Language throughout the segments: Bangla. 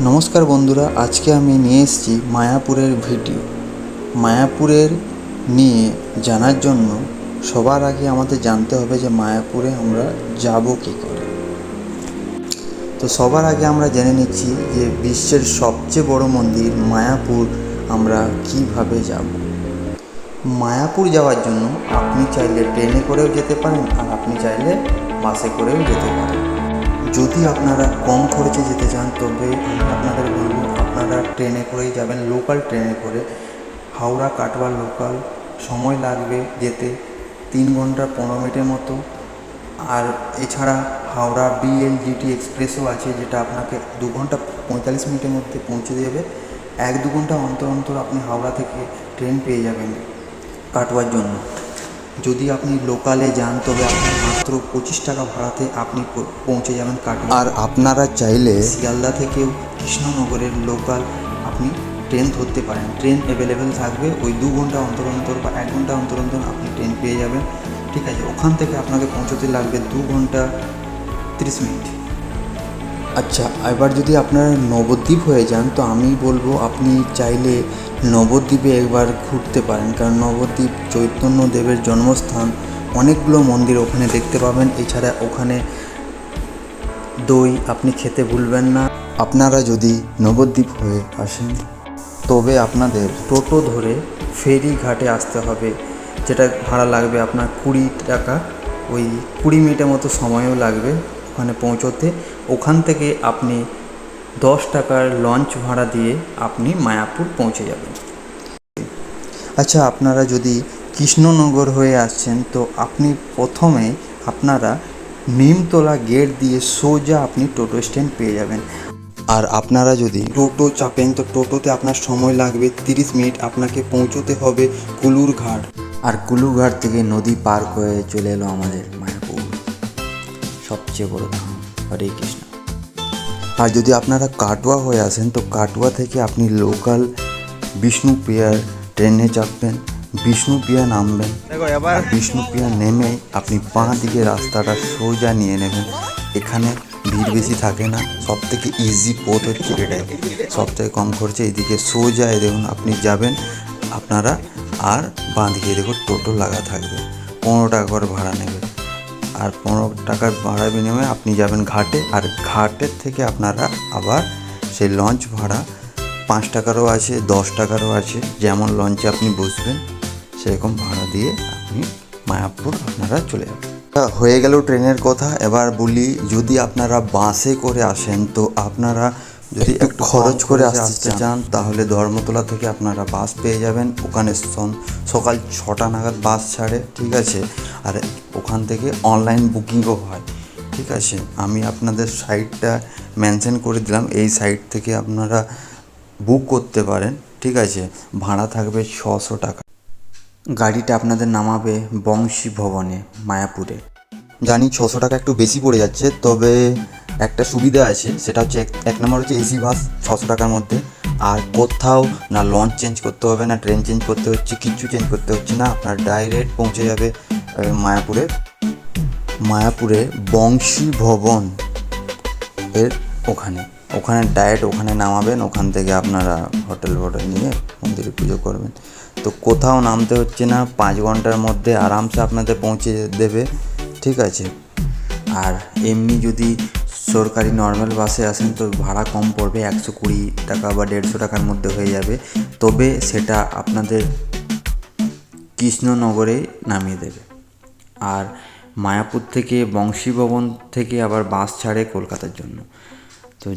নমস্কার বন্ধুরা, আজকে আমি নিয়ে এসেছি মায়াপুরের ভিডিও। মায়াপুরের নিয়ে জানার জন্য সবার আগে আমাদের জানতে হবে যে মায়াপুরে আমরা যাব কী করে। তো সবার আগে আমরা জেনে নিচ্ছি যে বিশ্বের সবচেয়ে বড় মন্দির মায়াপুর আমরা কিভাবে যাব। মায়াপুর যাওয়ার জন্য আপনি চাইলে ট্রেনে করেও যেতে পারেন, আর আপনি চাইলে বাসে করেও যেতে পারেন। যদি আপনারা কম খরচে যেতে চান তবে আপনাদের বলবো আপনারা ট্রেনে করেই যাবেন, লোকাল ট্রেনে করে। হাওড়া কাটোয়া লোকাল, সময় লাগবে যেতে 3 ঘন্টা 15 মিনিটের মতো। আর এছাড়া হাওড়া BLGT এক্সপ্রেসও আছে, যেটা আপনাকে 2 ঘন্টা 45 মিনিটের মধ্যে পৌঁছে দেবে। 1-2 ঘন্টা অন্তর অন্তর আপনি হাওড়া থেকে ট্রেন পেয়ে যাবেন কাটোয়ার জন্য। যদি আপনি লোকালে যান তবে আপনি মাত্র 25 টাকা ভাড়াতে আপনি পৌঁছে যাবেন কাটোয়া। আর আপনারা চাইলে শিয়ালদা থেকেও কৃষ্ণনগরের লোকাল আপনি ট্রেন ধরতে পারেন। ট্রেন অ্যাভেলেবেল থাকবে, ওই 2 ঘন্টা অন্তর অন্তর বা 1 ঘন্টা অন্তর অন্তর আপনি ট্রেন পেয়ে যাবেন। ঠিক আছে, ওখান থেকে আপনাকে পৌঁছতে লাগবে 2 ঘন্টা 30 মিনিট। আচ্ছা, এবার যদি আপনারা নবদ্বীপ হয়ে যান তো আমি বলবো আপনি চাইলে নবদ্বীপে একবার ঘুরতে পারেন, কারণ নবদ্বীপ চৈতন্যদেবের জন্মস্থান। অনেকগুলো মন্দির ওখানে দেখতে পাবেন। এছাড়া ওখানে দই আপনি খেতে ভুলবেন না। আপনারা যদি নবদ্বীপ হয়ে আসেন তবে আপনাদের টোটো ধরে ফেরিঘাটে আসতে হবে, যেটা ভাড়া লাগবে আপনার 20 টাকা। ওই 20 মিনিটের মতো সময়ও লাগবে ওখানে পৌঁছোতে। ওখান থেকে আপনি 10 টাকার লঞ্চ ভাড়া দিয়ে আপনি মায়াপুর পৌঁছে যাবেন। আচ্ছা, আপনারা যদি কৃষ্ণনগর হয়ে আসছেন তো আপনি প্রথমে আপনারা নিমতলা গেট দিয়ে সোজা আপনি টোটো স্ট্যান্ড পেয়ে যাবেন। আর আপনারা যদি টোটো চাপেন তো টোটোতে আপনার সময় লাগবে 30 মিনিট। আপনাকে পৌঁছতে হবে কুলুরঘাট, আর কুলুরঘাট থেকে নদী পার করে চলে এলো আমাদের মায়াপুর, সবচেয়ে বড় ধাম। হরে কৃষ্ণ। আর যদি আপনারা কাটোয়া হয়ে আসেন তো কাটোয়া থেকে আপনি লোকাল বিষ্ণুপ্রিয়ার ট্রেনে চাপবেন, বিষ্ণুপ্রিয়া নামবেন। বিষ্ণুপ্রিয়া নেমে আপনি বাঁ দিকে রাস্তাটা সোজা নিয়ে নেবেন। এখানে ভিড় বেশি থাকে না, সব থেকে ইজি পথ হচ্ছে এটাই, সব থেকে কম খরচে। এদিকে সোজা দেখুন আপনি যাবেন আপনারা, আর বাঁ দিকে দেখুন টোটো লাগা থাকবে। 15 টাকা করে ভাড়া নেবে, আর 15 টাকার ভাড়া বিনিময়ে আপনি যাবেন ঘাটে। আর ঘাটের থেকে আপনারা আবার সেই লঞ্চ ভাড়া 5 টাকারও আছে, 10 টাকারও আছে। যেমন লঞ্চে আপনি বসবেন সেরকম ভাড়া দিয়ে আপনি মায়াপুর আপনারা চলে যাবেন। হয়ে গেল ট্রেনের কথা। এবার বলি, যদি আপনারা বাসে করে আসেন তো আপনারা যদি একটু খরচ করে আসতে চান তাহলে ধর্মতলা থেকে আপনারা বাস পেয়ে যাবেন। ওখানে সকাল 6টা নাগাদ বাস ছাড়ে, ঠিক আছে। আর ওখান থেকে অনলাইন বুকিংও হয়, ঠিক আছে। আমি আপনাদের সাইটটা মেনশন করে দিলাম, এই সাইট থেকে আপনারা বুক করতে পারেন, ঠিক আছে। ভাড়া থাকবে 600 টাকা। গাড়িটা আপনাদের নামাবে বংশী ভবনে মায়াপুরে। জানি 600 টাকা একটু বেশি পড়ে যাচ্ছে, তবে একটা সুবিধা আছে, সেটা হচ্ছে এক নম্বর হচ্ছে এসি বাস 600 টাকার মধ্যে। আর কোথাও না লঞ্চ চেঞ্জ করতে হবে, না ট্রেন চেঞ্জ করতে হচ্ছে, কিচ্ছু চেঞ্জ করতে হচ্ছে না। আপনার ডাইরেক্ট পৌঁছে যাবে মায়াপুরে বংশী ভবন এর ওখানে ডাইরেক্ট ওখানে নামাবেন। ওখান থেকে আপনারা হোটেল নিয়ে মন্দিরে পুজো করবেন। তো কোথাও নামতে হচ্ছে না, 5 ঘন্টার মধ্যে আরামসে আপনাদের পৌঁছে দেবে, ঠিক আছে। আর এমনি যদি সরকারি নর্মাল বাসে আসেন তো ভাড়া কম পড়বে, 120 টাকা বা 150 টাকার মধ্যে হয়ে যাবে। তবে সেটা আপনাদের কৃষ্ণনগরে নামিয়ে দেবে। আর মায়াপুর থেকে বংশী ভবন থেকে আবার বাস ছাড়ে কলকাতার জন্য। তো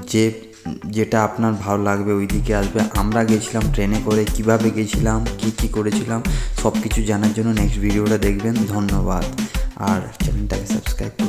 যেটা আপনার ভালো লাগবে ওই দিকে আসবে। আমরা গেছিলাম ট্রেনে করে, কিভাবে গেছিলাম, কী করেছিলাম সব কিছু জানার জন্য নেক্সট ভিডিওটা দেখবেন। ধন্যবাদ। আর চ্যানেলটাকে সাবস্ক্রাইব করুন।